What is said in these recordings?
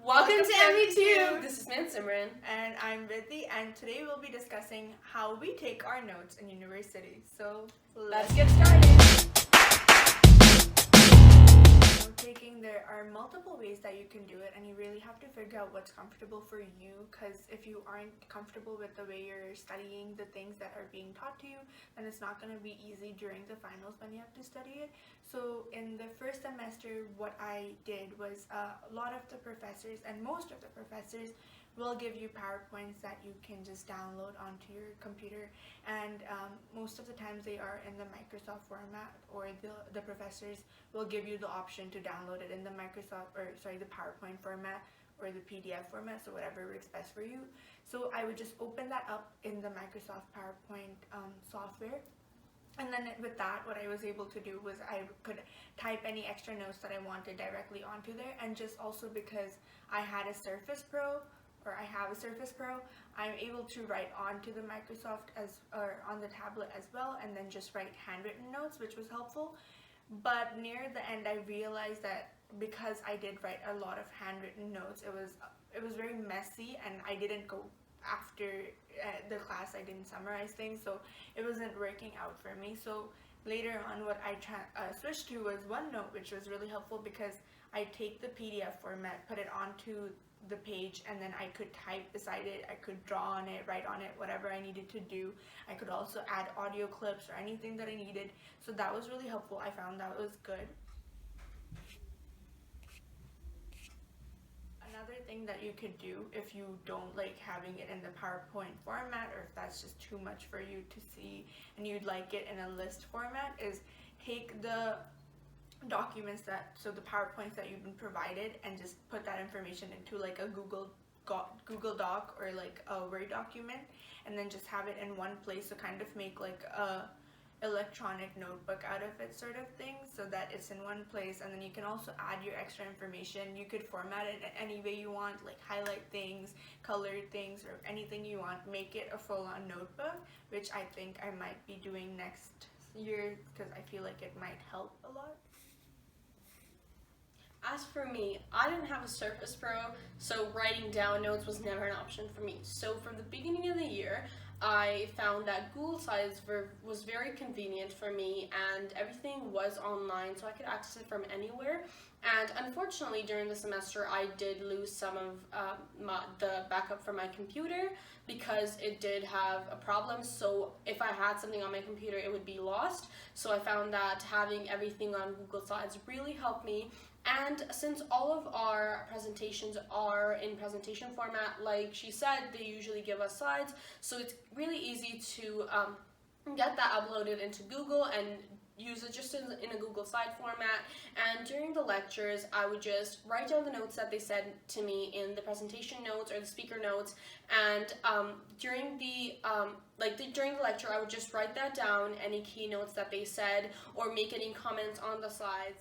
Welcome to MV2! This is Simran. And I'm Vidhi, and today we'll be discussing how we take our notes in university. So let's get started! Note-taking, there are multiple ways that you can do it, and you really have to figure out what's comfortable for you, because if you aren't comfortable with the way you're studying the things that are being taught to you, then it's not going to be easy during the finals when you have to study it. So in the first semester, what I did was a lot of the professors and most of the professors will give you PowerPoints that you can just download onto your computer, and most of the times they are in the Microsoft format, or the professors will give you the option to download it in the the PowerPoint format or the PDF format, so whatever works best for you. So I would just open that up in the Microsoft PowerPoint software. And then with that, what I was able to do was I could type any extra notes that I wanted directly onto there, and just also because I had a Surface Pro, or I have a Surface Pro, I'm able to write onto the Microsoft or on the tablet as well, and then just write handwritten notes, which was helpful. But near the end, I realized that because I did write a lot of handwritten notes, it was very messy, and I didn't go after the class, I didn't summarize things, so it wasn't working out for me. So later on, what I switched to was OneNote, which was really helpful because I take the PDF format, put it onto the page, and then I could type beside it, I could draw on it, write on it, whatever I needed to do. I could also add audio clips or anything that I needed, so that was really helpful. I found that was good. Another thing that you could do if you don't like having it in the PowerPoint format, or if that's just too much for you to see and you'd like it in a list format, is take the documents the PowerPoints that you've been provided, and just put that information into like a Google Doc or like a Word document, and then just have it in one place, so kind of make like a electronic notebook out of it, sort of thing, so that it's in one place. And then you can also add your extra information. You could format it any way you want, like highlight things, color things, or anything you want. Make it a full-on notebook, which I think I might be doing next year, because I feel like it might help a lot. As for me, I didn't have a Surface Pro, so writing down notes was never an option for me. So from the beginning of the year, I found that Google Slides was very convenient for me, and everything was online, so I could access it from anywhere. And unfortunately, during the semester, I did lose some of the backup from my computer, because it did have a problem. So if I had something on my computer, it would be lost. So I found that having everything on Google Slides really helped me. And since all of our presentations are in presentation format, like she said, they usually give us slides, so it's really easy to get that uploaded into Google and use it just in a Google slide format. And during the lectures, I would just write down the notes that they said to me in the presentation notes or the speaker notes, and during the lecture, I would just write that down, any keynotes that they said, or make any comments on the slides.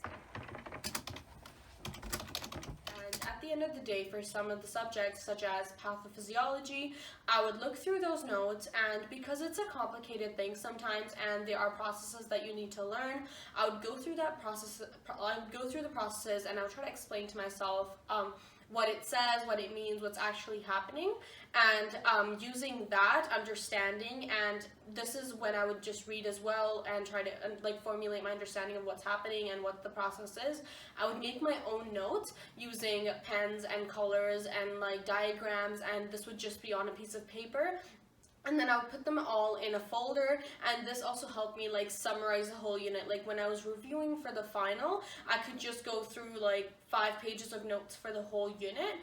At the end of the day, for some of the subjects, such as pathophysiology, I would look through those notes, and because it's a complicated thing sometimes, and there are processes that you need to learn, I would go through that process. I would go through the processes, and I would try to explain to myself what it says, what it means, what's actually happening, and using that understanding, and this is when I would just read as well and try to formulate my understanding of what's happening and what the process is. I would make my own notes using pens and colors and like diagrams, and this would just be on a piece of paper. And then I would put them all in a folder, and this also helped me like summarize the whole unit. Like when I was reviewing for the final, I could just go through like 5 pages of notes for the whole unit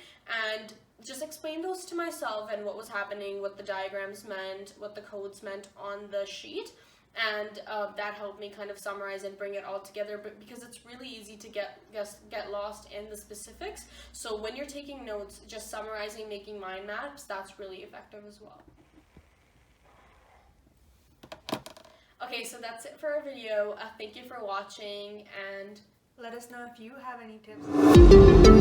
and just explain those to myself and what was happening, what the diagrams meant, what the codes meant on the sheet. And that helped me kind of summarize and bring it all together, but because it's really easy to get lost in the specifics. So when you're taking notes, just summarizing, making mind maps, that's really effective as well. Okay, so that's it for our video. Thank you for watching, and let us know if you have any tips.